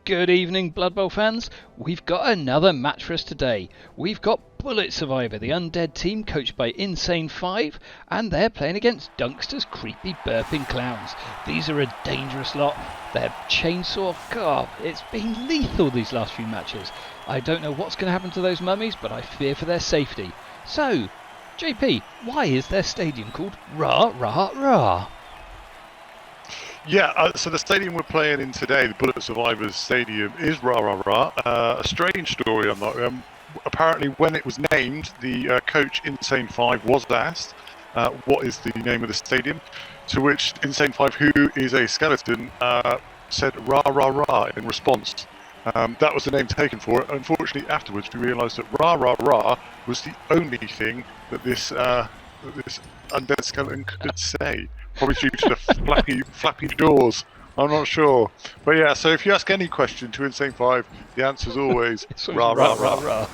Good evening, Bloodbowl fans. We've got another match for us today. We've got Bullet Survivor, the Undead team coached by Insane 5, and they're playing against Dunkster's Kreepy Burping Clowns. These are a dangerous lot. Their chainsaw, God, it's been lethal these last few matches. I don't know what's going to happen to those mummies, but I fear for their safety. So, JP, why is their stadium called Rah Rah Rah? Yeah, so the stadium we're playing in today, the Bullet Survivors Stadium, is Rah Rah Rah. A strange story on that. Apparently, when it was named, the coach Insane 5 was asked, what is the name of the stadium? To which Insane 5, who is a skeleton, said Rah Rah Rah in response. That was the name taken for it. Unfortunately, afterwards, we realised that Rah Rah Rah was the only thing that this undead skeleton could say. Probably due to the flappy doors. I'm not sure. But yeah, so if you ask any question to Insane 5, the answer's always rah, rah, rah, rah.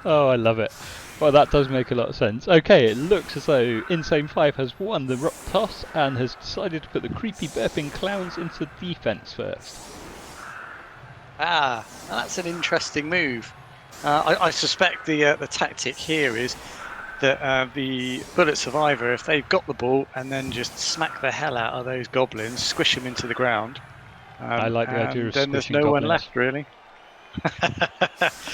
Oh, I love it. Well, that does make a lot of sense. Okay, it looks as though Insane 5 has won the rock toss and has decided to put the Kreepy Burping Clowns into defence first. That's an interesting move. I suspect the tactic here is that the Bullet Survivor, if they've got the ball and then just smack the hell out of those goblins, squish them into the ground. I like the idea of then there's no goblins. one left, really.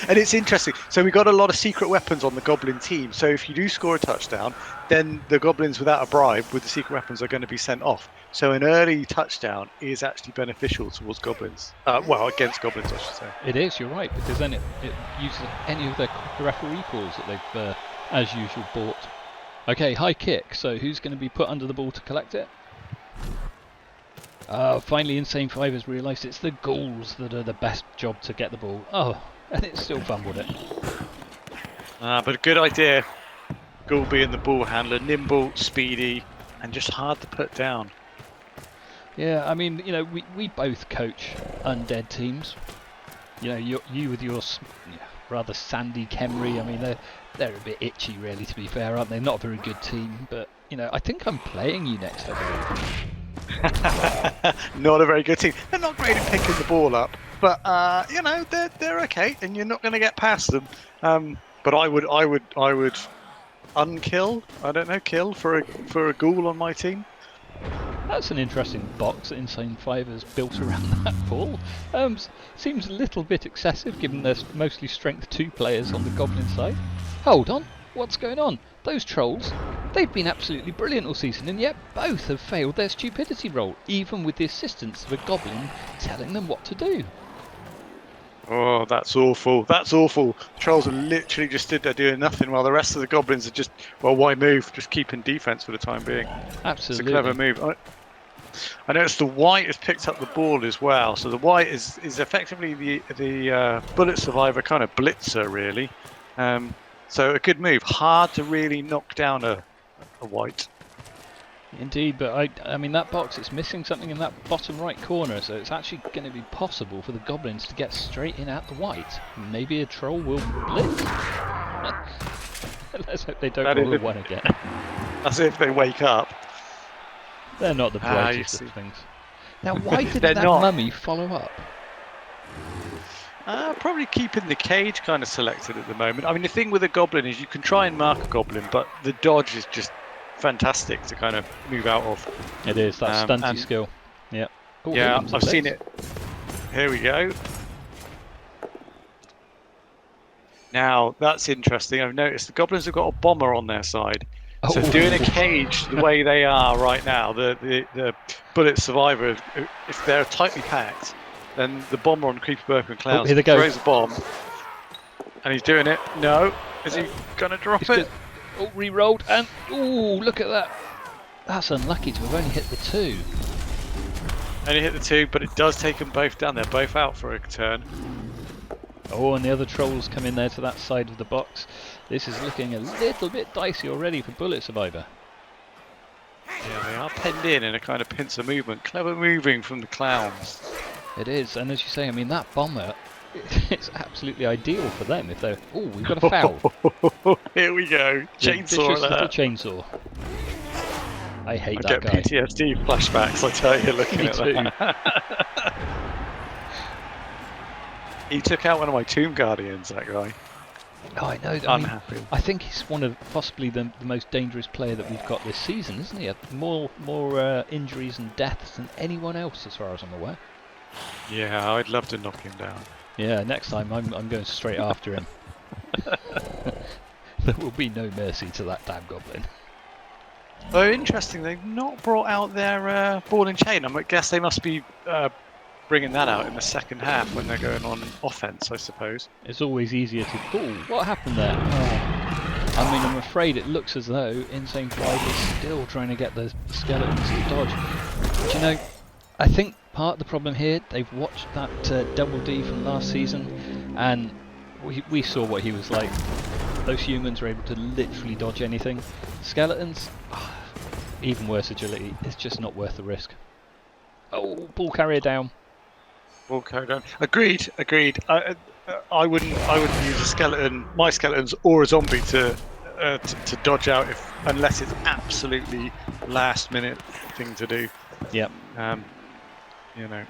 And it's interesting. So we've got a lot of secret weapons on the Goblin team. So if you do score a touchdown, then the Goblins without a bribe with the secret weapons are going to be sent off. So an early touchdown is actually beneficial towards Goblins. Well, against Goblins, I should say. It is, you're right, because then it uses any of the referee calls that they've, as usual, bought. Okay, high kick. So who's going to be put under the ball to collect it? Finally, Insane 5 has realised it's the ghouls that are the best job to get the ball. Oh, and it still fumbled it. But a good idea. Ghoul being the ball handler, nimble, speedy, and just hard to put down. Yeah, I mean, you know, we both coach undead teams. You know, you with your rather sandy Khemri. I mean, they're a bit itchy, really, to be fair, aren't they? Not a very good team, but you know, I think I'm playing you next, I believe. Not a very good team. They're not great at picking the ball up, but you know, they're okay, and you're not going to get past them. But I would unkill. I don't know, kill for a ghoul on my team. That's an interesting box that Insane 5 has built around that ball. Seems a little bit excessive given there's mostly strength 2 players on the Goblin side. Hold on, what's going on? Those trolls, they've been absolutely brilliant all season, and yet both have failed their stupidity roll, even with the assistance of a Goblin telling them what to do. Oh, that's awful. That's awful. Trolls are literally just stood there doing nothing while the rest of the Goblins are just, well, why move? Just keeping defense for the time being. Absolutely. It's a clever move. I noticed the white has picked up the ball as well. So the white is effectively the Bullet Survivor kind of blitzer, really. So a good move. Hard to really knock down a white. Indeed, but I mean that box, it's missing something in that bottom right corner, so it's actually going to be possible for the Goblins to get straight in at the white. Maybe a troll will blitz. Let's hope they don't roll a 1 again. As if they wake up. They're not the brightest of things. Now, why did that mummy follow up? Probably keeping the cage kind of selected at the moment. I mean, the thing with a Goblin is you can try and mark a Goblin, but the dodge is just fantastic to kind of move out of. It is, that stunty skill. Yeah. Ooh, yeah, I've seen it. Here we go. Now, that's interesting. I've noticed the Goblins have got a bomber on their side. So doing a cage the way they are right now, the Bullet Survivor, if they're tightly packed, then the bomber on Kreepy Burping Clowns throws a bomb. And he's doing it. No. Is he going to drop it? Oh, re-rolled, and look at that. That's unlucky to have only hit the 2. Only hit the 2, but it does take them both down. They're both out for a turn. Oh, and the other trolls come in there to that side of the box. This is looking a little bit dicey already for Bullet Survivor. Yeah, they are penned in a kind of pincer movement. Clever moving from the Clowns. It is, and as you say, I mean, that bomber, it's absolutely ideal for them if they're... Oh, we've got a foul. Here we go. Chainsaw little chainsaw. I hate that guy. I get PTSD flashbacks, I tell you, looking at that. He took out one of my Tomb Guardians, that guy. Oh, I know. I mean, Unhappy. I think he's one of possibly the most dangerous player that we've got this season, isn't he? More injuries and deaths than anyone else, as far as I'm aware. Yeah, I'd love to knock him down. Yeah, next time I'm going straight after him. There will be no mercy to that damn goblin. Oh, interesting. They've not brought out their ball and chain. I guess they must be bringing that out in the second half when they're going on offense, I suppose. It's always easier to... Oh, what happened there? Oh. I mean, I'm afraid it looks as though Insane 5 is still trying to get the skeletons to dodge. But you know, I think part of the problem here, they've watched that Double D from last season, and we saw what he was like. Those humans were able to literally dodge anything. Skeletons, even worse agility. It's just not worth the risk. Oh, ball carrier down. Ball carrier down. Agreed. I wouldn't use a skeleton, my skeletons, or a zombie to dodge out unless it's absolutely last minute thing to do. Yep. You know.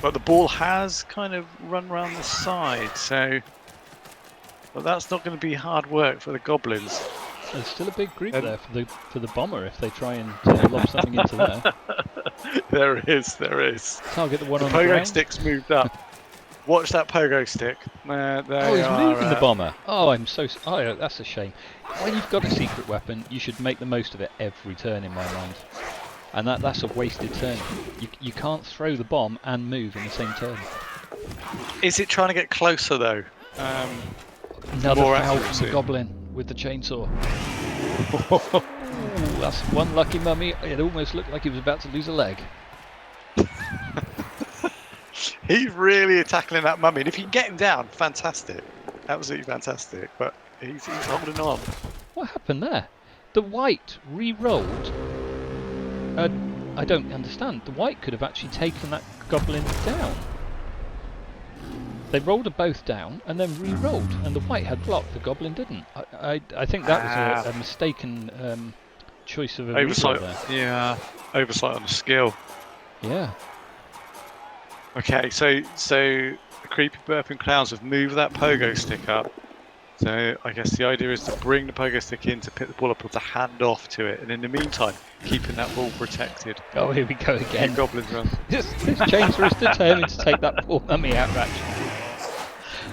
But the ball has kind of run around the side, so. But that's not going to be hard work for the goblins. There's still a big group there for the bomber if they try and lob something into there. There is. Target the one on the the ground. Pogo stick's moved up. Watch that pogo stick. There He's moving the bomber. Oh, Oh, that's a shame. When you've got a secret weapon, you should make the most of it every turn, in my mind. And that's a wasted turn. You can't throw the bomb and move in the same turn. Is it trying to get closer though? Another foul from the goblin with the chainsaw. Ooh, that's one lucky mummy. It almost looked like he was about to lose a leg. He's really tackling that mummy, and if you can get him down, fantastic, absolutely fantastic. But he's holding on. What happened there? The white re-rolled. I don't understand. The white could have actually taken that goblin down. They rolled them both down and then re-rolled, and the white had blocked. The goblin didn't. I think that was a mistaken choice of a oversight there. Yeah, oversight on the skill. Yeah. Okay, so the Kreepy Burping Clowns have moved that pogo stick up. So I guess the idea is to bring the pogo stick in to pick the ball up or to hand off to it, and in the meantime, keeping that ball protected. Oh, here we go again. The goblins run. This chainsaw is determined to take that poor mummy out, actually.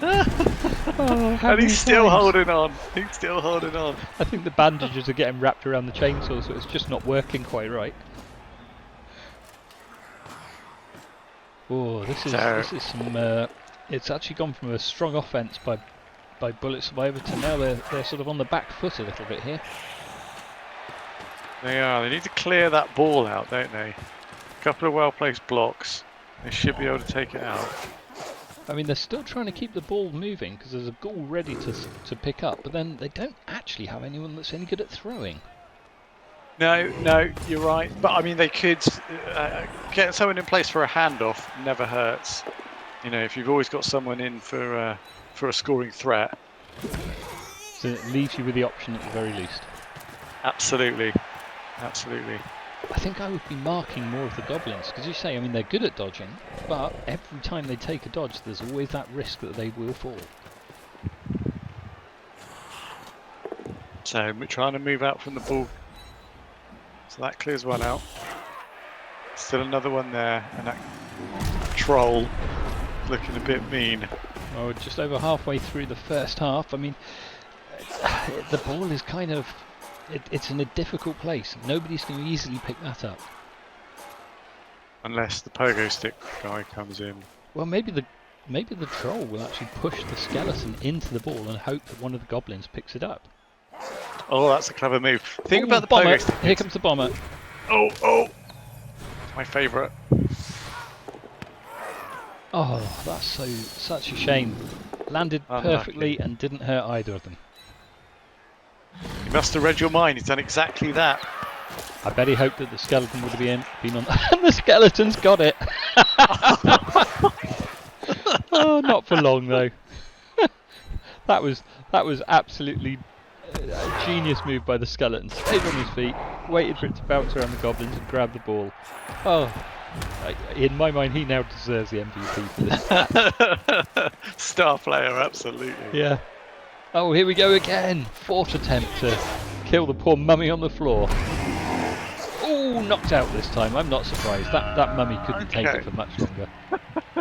And he's still holding on. He's still holding on. I think the bandages are getting wrapped around the chainsaw, so it's just not working quite right. Oh, this is some. It's actually gone from a strong offense by Bullet Survivor to now they're sort of on the back foot a little bit here. They are. They need to clear that ball out, don't they? A couple of well-placed blocks. They should be able to take it out. I mean, they're still trying to keep the ball moving because there's a goal ready to pick up, but then they don't actually have anyone that's any good at throwing. No, you're right. But I mean, they could get someone in place for a handoff. Never hurts. You know, if you've always got someone in for a scoring threat. So it leaves you with the option at the very least. Absolutely. I think I would be marking more of the goblins because you say, I mean, they're good at dodging, but every time they take a dodge, there's always that risk that they will fall. So we're trying to move out from the ball. So that clears one out. Still another one there, and that troll looking a bit mean. Oh, just over halfway through the first half. I mean, the ball is kind of... It's in a difficult place. Nobody's going to easily pick that up. Unless the pogo stick guy comes in. Well, maybe the troll will actually push the skeleton into the ball and hope that one of the goblins picks it up. Oh, that's a clever move. Think Ooh, about the bomber. pogo stick. Here comes the bomber. Oh! My favourite. Oh, that's such a shame. Landed perfectly and didn't hurt either of them. He must have read your mind. He's done exactly that. I bet he hoped that the skeleton would have been on. And the skeleton's got it. Oh, not for long though. That was absolutely a genius move by the skeleton. Stayed on his feet, waited for it to bounce around the goblins and grab the ball. Oh, In my mind, he now deserves the MVP for this. Star player, absolutely. Yeah. Oh, here we go again. Fourth attempt to kill the poor mummy on the floor. Oh, knocked out this time. I'm not surprised. That mummy couldn't take it for much longer.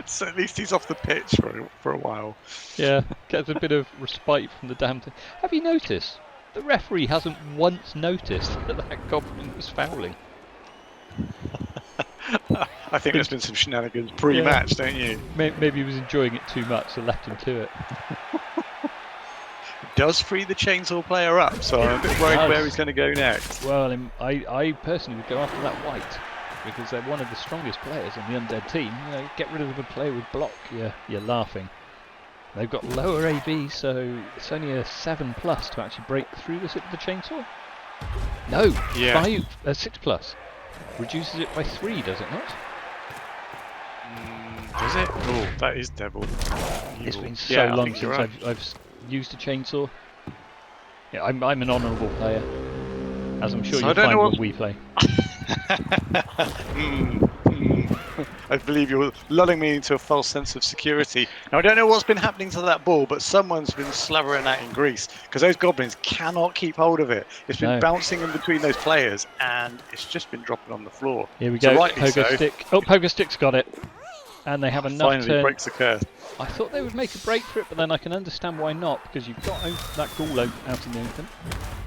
So at least he's off the pitch for a while. Yeah, gets a bit of respite from the damn thing. Have you noticed? The referee hasn't once noticed that goblin was fouling. I think there's been some shenanigans pre-match, don't you? Maybe he was enjoying it too much, so left him to it. Does free the chainsaw player up, so I'm a bit worried where he's going to go next. Well, I personally would go after that white, because they're one of the strongest players on the Undead team. You know, get rid of a player with block, you're laughing. They've got lower AB, so it's only a 7+ to actually break through this with the chainsaw. No, 6+. Reduces it by 3, does it not? Does it? Oh, that is devil. It's been so long since I've used a chainsaw. Yeah, I'm an honourable player, as I'm sure you'll find when we play. I believe you're lulling me into a false sense of security. Now, I don't know what's been happening to that ball, but someone's been slavering that in grease, because those goblins cannot keep hold of it. It's been bouncing in between those players, and it's just been dropping on the floor. Here we go, Pogo Stick. Oh, Pogo Stick's got it. And they have enough Finally breaks the curse. I thought they would make a break for it, but then I can understand why not, because you've got that ghoul out in the open.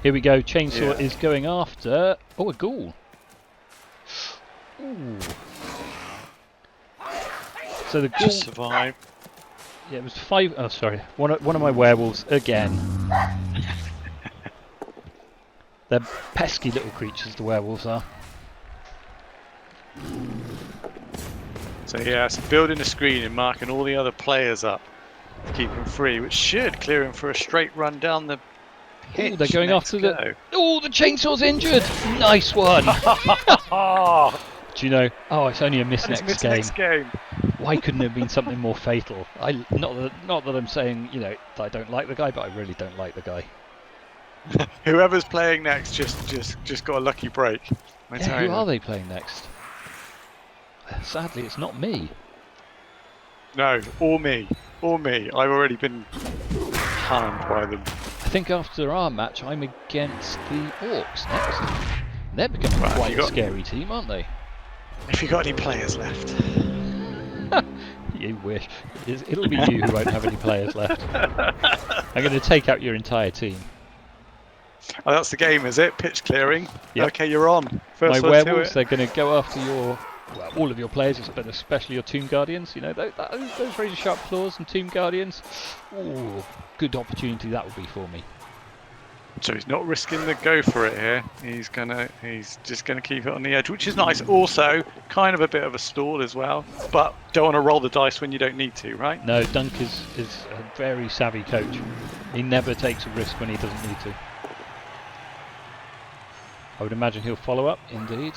Here we go, chainsaw is going after... Oh, a ghoul. Ooh. So the ghoul survived. Yeah, it was 5. Oh, sorry. One of my werewolves again. They're pesky little creatures, the werewolves are. So yeah, so building a screen and marking all the other players up to keep them free, which should clear him for a straight run down the pitch. Oh, they're going after the... Oh, the chainsaw's injured! Nice one! Do you know? Oh, it's only a miss next game. Why couldn't it have been something more fatal? Not that I'm saying, you know, that I don't like the guy, but I really don't like the guy. Whoever's playing next just got a lucky break. Yeah, who are they playing next? Sadly, it's not me. No, or me. I've already been harmed by them. I think after our match, I'm against the Orcs next. They're becoming quite a scary team, aren't they? If you got any players left. You wish. It'll be you who won't have any players left. I'm going to take out your entire team. Oh, that's the game, is it? Pitch clearing? Yep. Okay, you're on. First My werewolves, they're going to go after all of your players, but especially your Tomb Guardians. You know, those razor sharp claws and Tomb Guardians. Ooh, good opportunity that would be for me. So he's not risking the go for it here. He's just gonna keep it on the edge, which is nice. Also, kind of a bit of a stall as well, but don't want to roll the dice when you don't need to, right? No, Dunk is a very savvy coach. He never takes a risk when he doesn't need to. I would imagine he'll follow up, indeed.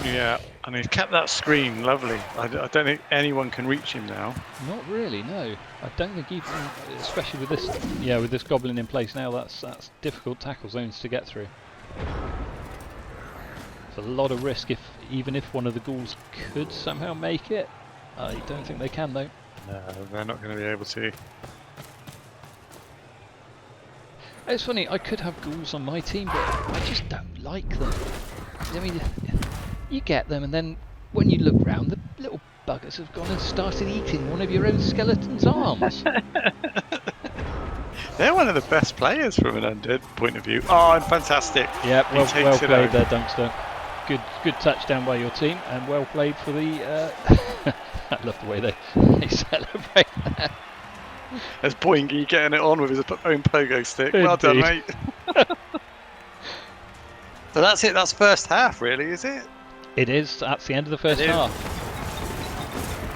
Yeah, and he's kept that screen lovely. I don't think anyone can reach him now. Not really, no. I don't think even, especially with this goblin in place now, that's difficult tackle zones to get through. It's a lot of risk even if one of the ghouls could somehow make it. I don't think they can though. No, they're not going to be able to. It's funny, I could have ghouls on my team, but I just don't like them. I mean, you get them, and then when you look round, the little buggers have gone and started eating one of your own skeleton's arms. They're one of the best players from an Undead point of view. Oh, and fantastic. Yeah, well played there, Dunkster. Good touchdown by your team, and well played for the... I love the way they celebrate there. There's Boingy getting it on with his own pogo stick. Indeed. Well done, mate. So that's it. That's first half, really, is it? It is. That's the end of the first half.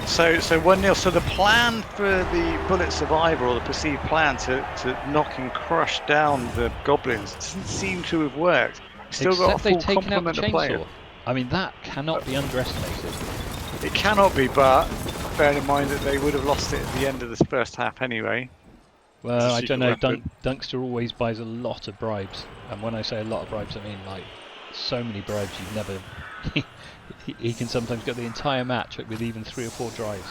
So 1-0. So the plan for the Bullet Survivor, or the perceived plan to knock and crush down the Goblins, doesn't seem to have worked. Still got a full complement of players. I mean, that cannot be underestimated. It cannot be, but bearing in mind that they would have lost it at the end of this first half anyway. Well, I don't know. Dunkster always buys a lot of bribes, and when I say a lot of bribes, I mean like so many bribes He can sometimes get the entire match with even 3 or 4 drives.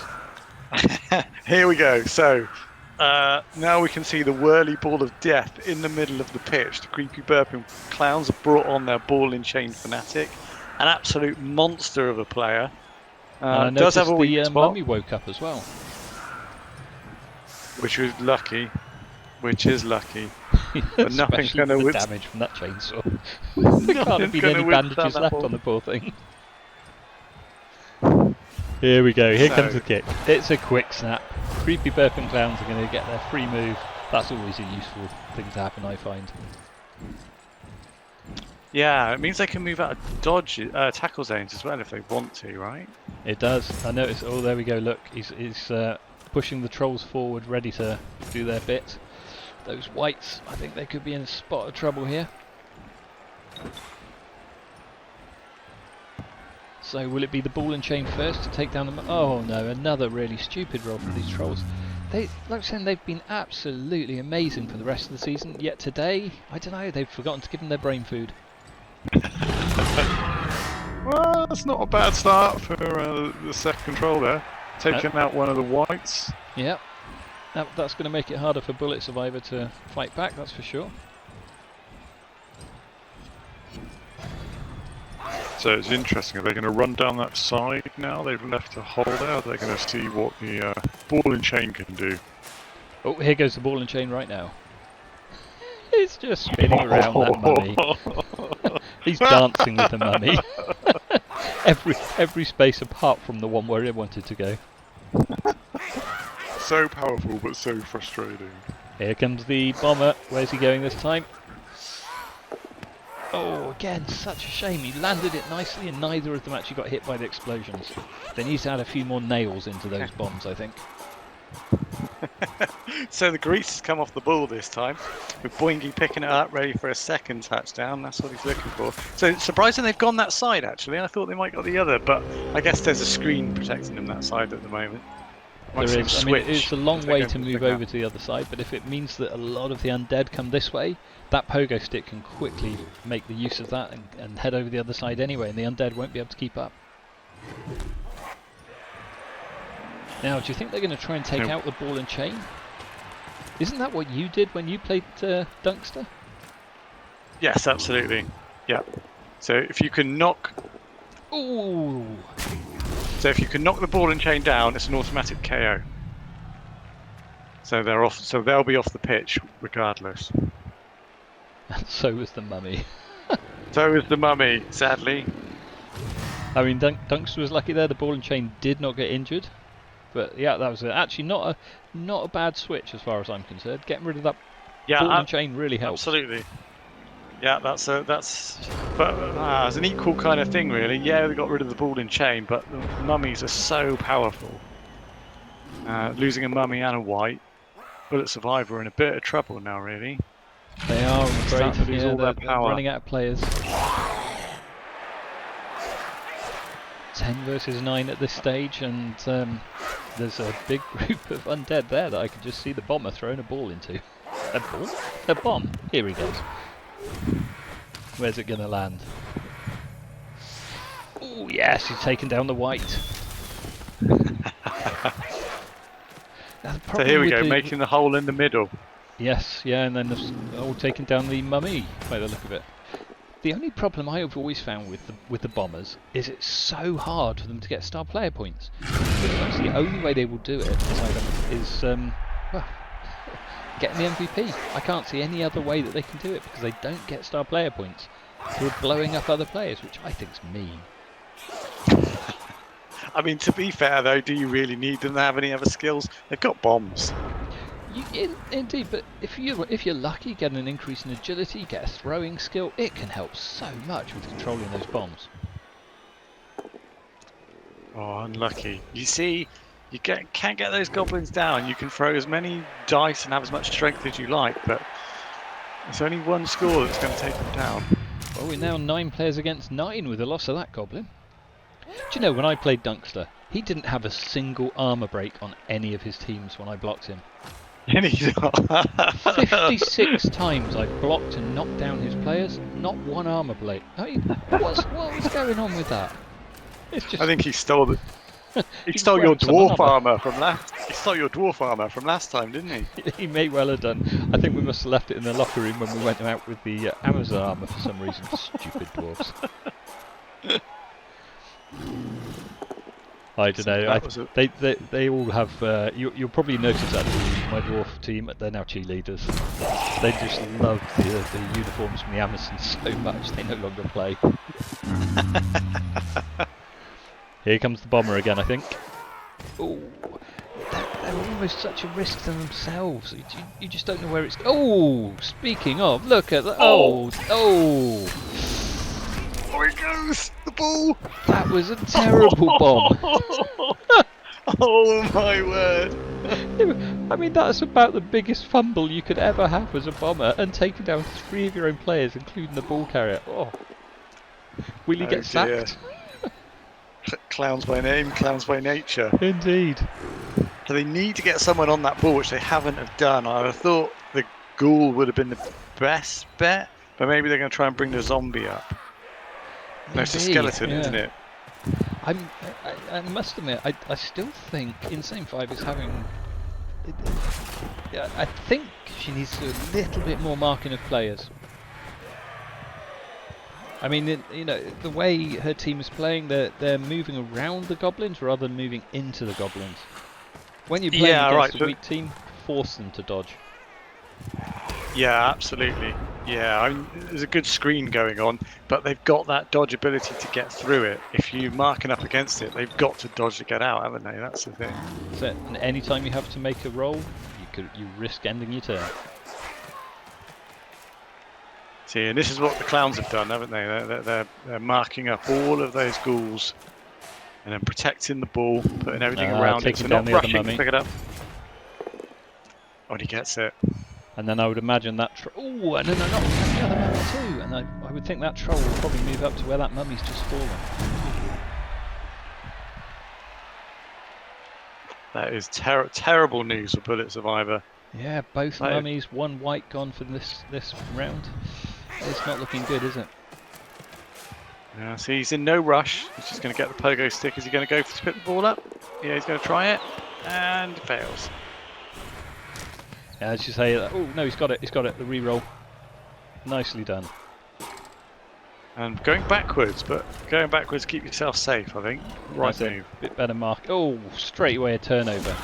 Here we go. So now we can see the whirly ball of death in the middle of the pitch. The Kreepy Burping Clowns have brought on their ball and chain fanatic, an absolute monster of a player. Does have a weak spot. Mummy woke up as well. Which is lucky. But nothing's going to withstand damage from that chainsaw. There can't have been any bandages left on the poor thing. Here we go. Here comes the kick. It's a quick snap. Kreepy Burping Clowns are going to get their free move. That's always a useful thing to happen, I find. Yeah, it means they can move out of dodge tackle zones as well if they want to, right? It does. I noticed. Oh, there we go. Look, he's pushing the trolls forward, ready to do their bit. Those whites, I think they could be in a spot of trouble here. So will it be the ball and chain first to take down the... Oh no, another really stupid roll for these trolls. Like I said, they've been absolutely amazing for the rest of the season, yet today, I don't know, they've forgotten to give them their brain food. Well, that's not a bad start for the second troll there. Taking out one of the whites. Yep. That's going to make it harder for Bullet Survivor to fight back, that's for sure. So it's interesting, are they going to run down that side now? They've left a hole there. Are they going to see what the ball and chain can do? Oh, here goes the ball and chain right now. It's just spinning around that mummy. He's dancing with the mummy. every space apart from the one where he wanted to go. So powerful, but so frustrating. Here comes the bomber. Where's he going this time? Oh, again, such a shame. He landed it nicely and neither of them actually got hit by the explosions. They need to add a few more nails into those bombs, I think. So the grease has come off the ball this time, with Boingy picking it up, ready for a second touchdown. That's what he's looking for. So surprising they've gone that side, actually. I thought they might go the other, but I guess there's a screen protecting them that side at the moment. There is. I mean, it's a long way to move over to the other side, but if it means that a lot of the undead come this way, that pogo stick can quickly make the use of that and head over the other side anyway, and the undead won't be able to keep up. Now, do you think they're going to try and take out the ball and chain? Isn't that what you did when you played Dunkster? Yes, absolutely. Yeah. So if you can knock... Ooh! So if you can knock the ball and chain down, it's an automatic KO. So they're off. So they'll be off the pitch regardless. And so was the mummy. So is the mummy, sadly. I mean, Dunkster was lucky there. The ball and chain did not get injured. But yeah, that was actually not a bad switch as far as I'm concerned. Getting rid of that ball and chain really helped. Absolutely. Yeah, that's an equal kind of thing, really. Yeah, we got rid of the ball and chain, but the mummies are so powerful. Losing a mummy and a white, Bullet Survivor are in a bit of trouble now, really. They are, I'm afraid. To lose all their power. Running out of players. 10 versus 9 at this stage, and there's a big group of undead there that I can just see the bomber throwing a ball into. A ball? A bomb. Here he goes. Where's it going to land? Oh yes, he's taken down the white. So here we go, making the hole in the middle. Yes, yeah, and then all taking down the mummy by the look of it. The only problem I have always found with the bombers is it's so hard for them to get star player points. That's the only way they will do it is getting the MVP. I can't see any other way that they can do it because they don't get star player points for blowing up other players, which I think's mean. I mean, to be fair though, do you really need them to have any other skills? They've got bombs. Indeed, but if you're lucky, get an increase in agility, get a throwing skill, it can help so much with controlling those bombs. Oh, unlucky. You see, you can't get those goblins down. You can throw as many dice and have as much strength as you like, but it's only one score that's going to take them down. Well, we're now 9 players against 9 with the loss of that goblin. Do you know, when I played Dunkster, he didn't have a single armor break on any of his teams when I blocked him. 56 times I blocked and knocked down his players, not one armor break. I mean, what was going on with that? It's just... I think he stole the. He He stole your grabbed some dwarf armor. armor from last. He stole your dwarf armor from last time, didn't he? He may well have done. I think we must have left it in the locker room when we went out with the Amazon armour for some reason. Stupid dwarves. I don't know. They all have. You'll probably notice that my dwarf team. They're now cheerleaders. They just love the uniforms from the Amazons so much they no longer play. Here comes the bomber again, I think. Oh, they're almost such a risk to themselves. You just don't know where it's. Oh, speaking of, look at that. Oh. There he goes! The ball! That was a terrible bomb. Oh my word! I mean, that's about the biggest fumble you could ever have as a bomber, and taking down 3 of your own players, including the ball carrier. Oh, will he get sacked? Clowns by name, clowns by nature. Indeed. So they need to get someone on that ball, which they haven't have done. I would have thought the ghoul would have been the best bet, but maybe they're going to try and bring the zombie up. No, it's a skeleton, isn't it? I must admit, I still think Insane 5 is having... I think she needs to do a little bit more marking of players. I mean, the way her team is playing, they're moving around the Goblins rather than moving into the Goblins. When you're playing against a weak team, force them to dodge. Yeah, absolutely. Yeah, there's a good screen going on, but they've got that dodge ability to get through it. If you're marking up against it, they've got to dodge to get out, haven't they? That's the thing. So, and any time you have to make a roll, you risk ending your turn. See, and this is what the clowns have done, haven't they? They're marking up all of those ghouls and then protecting the ball, putting everything around it, so not rushing to pick it up. Oh, and he gets it. And then I would imagine that... Oh, and then not the other mummy too. And I would think that troll will probably move up to where that mummy's just fallen. That is terrible news for Bullet Survivor. Yeah, both mummies, one white gone for this round. It's not looking good, is it? Yeah, see, he's in no rush. He's just going to get the pogo stick. Is he going to go to pick the ball up? Yeah, he's going to try it. And fails. Yeah, as you say, oh no, he's got it, the re-roll. Nicely done. And going backwards, but going backwards, keep yourself safe, I think. Right move. Bit better mark. Oh, straight away a turnover.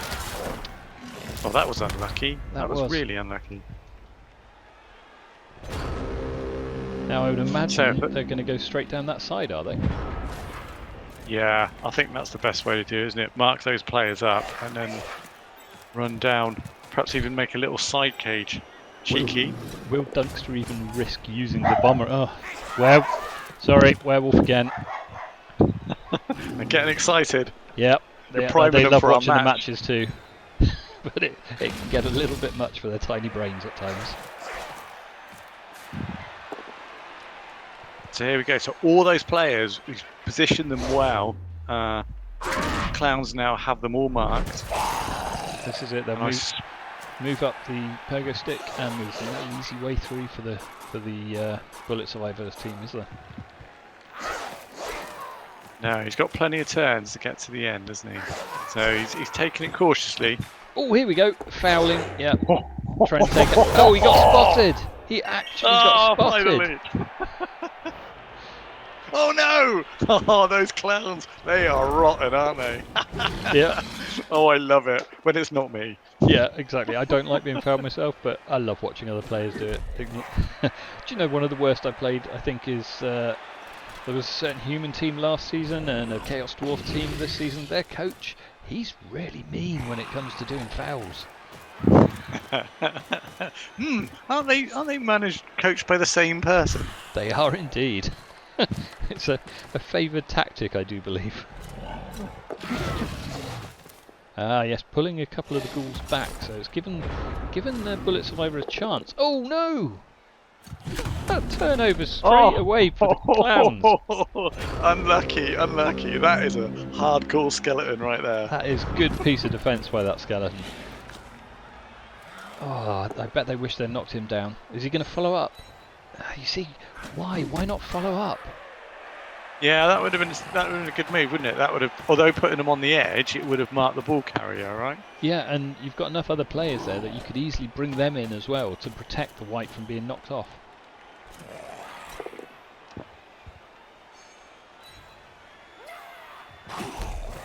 Oh, that was unlucky. That was really unlucky. Now I would imagine they're going to go straight down that side, are they? Yeah, I think that's the best way to do it, isn't it? Mark those players up and then run down. Perhaps even make a little side cage. Cheeky. Will Dunkster even risk using the bomber? Oh, well, sorry, werewolf again. I'm getting excited. Yep, they love watching the matches too. But it can get a little bit much for their tiny brains at times. So here we go. So all those players, we've positioned them well. Clowns now have them all marked. This is it. They'll move up the pogo stick, and there's no easy way through for the Bullet Survivors team, is there? No, he's got plenty of turns to get to the end, doesn't he? So he's taking it cautiously. Oh, here we go. Fouling. Yeah. Trying to take it. Oh, he got spotted. He actually got spotted. Finally. Oh no! Oh, those clowns. They are rotten, aren't they? Yeah. Oh, I love it. When it's not me. Yeah, exactly. I don't like being fouled myself, but I love watching other players do it. Do you know one of the worst I played, I think, is... there was a certain human team last season and a Chaos Dwarf team this season. Their coach, he's really mean when it comes to doing fouls. Aren't they coached by the same person? They are indeed. It's a favoured tactic, I do believe. Ah, yes, pulling a couple of the ghouls back, so it's given the Bullet Survivor a chance. Oh no! That turnover straight away for the clowns. Unlucky. That is a hardcore skeleton right there. That is good piece of defence by that skeleton. Oh, I bet they wish they'd knocked him down. Is he going to follow up? You see, why not follow up? Yeah, that would have been a good move, wouldn't it? That would have, although putting them on the edge, it would have marked the ball carrier, right? Yeah, and you've got enough other players there that you could easily bring them in as well to protect the white from being knocked off.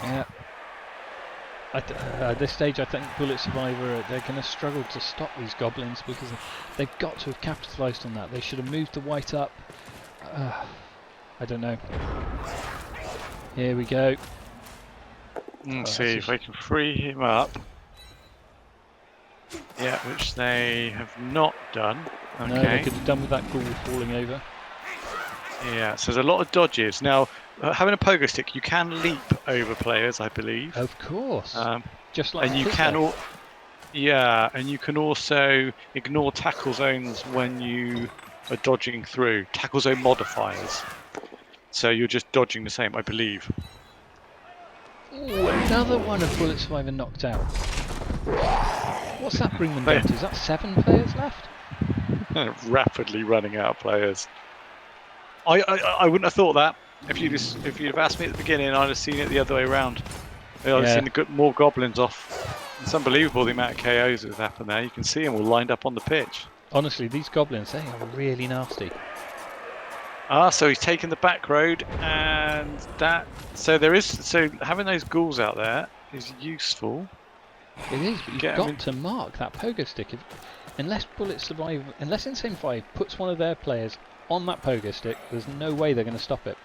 Yeah. At this stage, I think Bullet Survivor, they're going to struggle to stop these goblins because they've got to have capitalised on that. They should have moved the white up. I don't know. Here we go. Let's see if I can free him up. Yeah, which they have not done. Okay. No, they could have done with that ghoul falling over. Yeah, so there's a lot of dodges. Now, having a pogo stick, you can leap over players, I believe. Of course. Just like and you can and you can also ignore tackle zones when you are dodging through. Tackle zone modifiers. So you're just dodging the same, I believe. Ooh, another one of Bullet Survivor knocked out. What's that bring them down to? Is that 7 players left? Rapidly running out of players. I wouldn't have thought that. If you'd have asked me at the beginning, I'd have seen it the other way around. I'd have seen more goblins off. It's unbelievable the amount of KOs that have happened there. You can see them all lined up on the pitch. Honestly, these goblins, they are really nasty. So he's taken the back road, and so having those ghouls out there is useful. It is, but you've got to mark that pogo stick. Unless Bullet Survivor, unless Insane 5 puts one of their players on that pogo stick, there's no way they're going to stop it.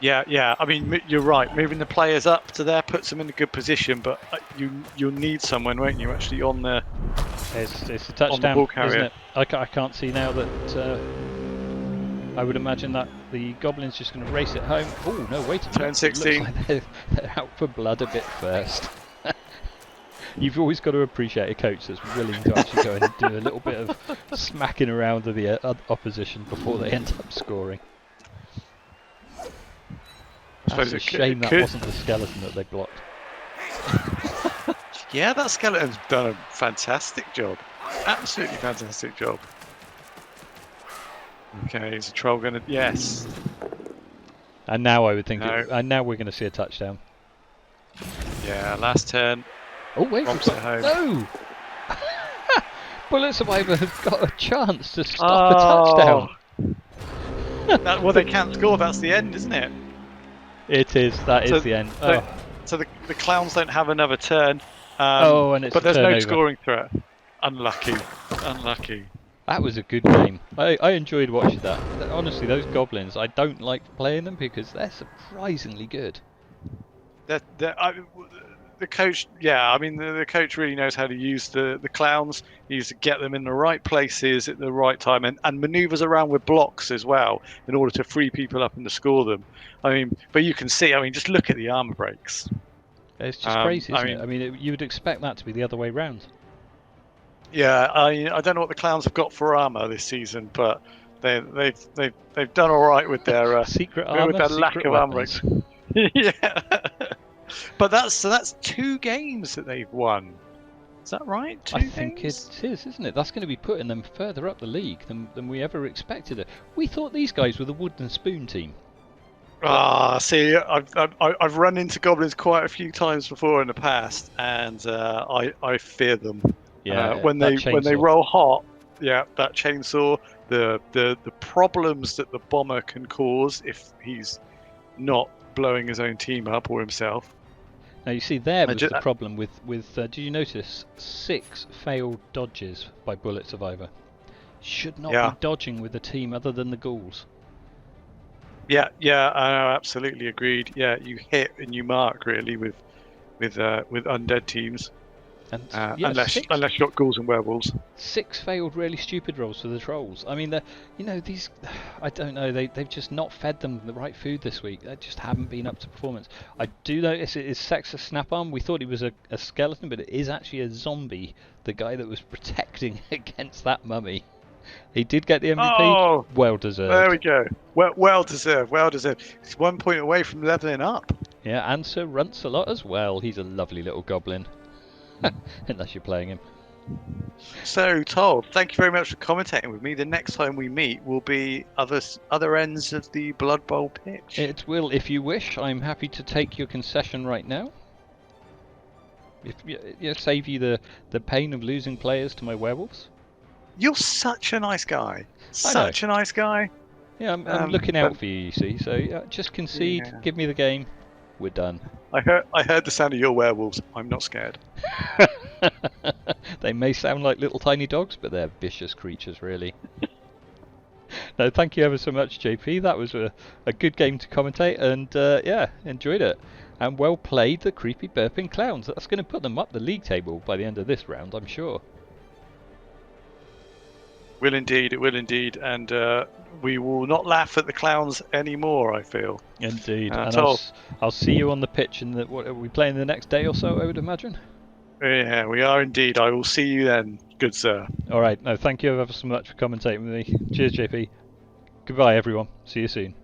Yeah. I mean, you're right. Moving the players up to there puts them in a good position, but you'll need someone, won't you, actually on the It's a touchdown, isn't it? I can't see now that. I would imagine that the Goblins just going to race it home. Oh no! Wait a minute. Turn 16. Looks like they're out for blood a bit first. You've always got to appreciate a coach that's willing to actually go and do a little bit of smacking around of the opposition before they end up scoring. It's a shame that wasn't the skeleton that they blocked. Yeah, that skeleton's done a fantastic job. Absolutely fantastic job. Okay, is the troll going to... Yes. And now I would think... and now we're going to see a touchdown. Yeah, last turn. Oh, wait. No! Bullet Survivor have got a chance to stop a touchdown. Well, they can't score. That's the end, isn't it? It is. That is the end. So the clowns don't have another turn. And it's but there's no turnover. Scoring threat. Unlucky. That was a good game. I enjoyed watching that. Honestly, those goblins, I don't like playing them because they're surprisingly good. The coach, the coach really knows how to use the clowns. He needs to get them in the right places at the right time and manoeuvres around with blocks as well in order to free people up and to score them. But you can see, just look at the armor breaks. It's just crazy, isn't it? I mean, you would expect that to be the other way round. Yeah, I don't know what the clowns have got for armor this season, but they've done all right with their secret armor, with their lack of armor weapons. breaks. Yeah. But that's 2 games that they've won. Is that right? I think it is, isn't it? That's going to be putting them further up the league than we ever expected it. We thought these guys were the wooden spoon team. See, I've run into goblins quite a few times before in the past, and I fear them. Yeah, when they roll hot, that chainsaw, the problems that the bomber can cause if he's not blowing his own team up or himself. Now you see there was the problem with did you notice 6 failed dodges by Bullet Survivor? Should not be dodging with a team other than the ghouls. Yeah, absolutely agreed. Yeah, you hit and you mark really with undead teams. And unless you've got ghouls and werewolves. 6 failed really stupid rolls for the trolls. I mean, these, I don't know, they've just not fed them the right food this week. They just haven't been up to performance. I do notice it is Sex's Snap-On. We thought he was a skeleton, but it is actually a zombie, the guy that was protecting against that mummy. He did get the MVP. Oh, well deserved. There we go. Well deserved. He's 1 point away from leveling up. Yeah, and Sir Runts a lot as well. He's a lovely little goblin. Unless you're playing him. So, Todd, thank you very much for commentating with me. The next time we meet will be other ends of the Blood Bowl pitch. It will, if you wish. I'm happy to take your concession right now. If save you the pain of losing players to my werewolves. You're such a nice guy. I know. Such a nice guy. Yeah, I'm looking out for you. You see, so just concede. Yeah. Give me the game. We're done. I heard the sound of your werewolves. I'm not scared. They may sound like little tiny dogs, but they're vicious creatures, really. No, thank you ever so much, JP. That was a good game to commentate, and yeah, enjoyed it. And well played, the Kreepy Burping Clowns. That's going to put them up the league table by the end of this round, I'm sure. Will indeed, it will indeed, and we will not laugh at the clowns anymore, I feel. Indeed. And I'll see you on the pitch. What are we playing the next day or so, I would imagine? Yeah, we are indeed. I will see you then, good sir. All right. No, thank you ever so much for commentating with me. Cheers, JP. Goodbye, everyone. See you soon.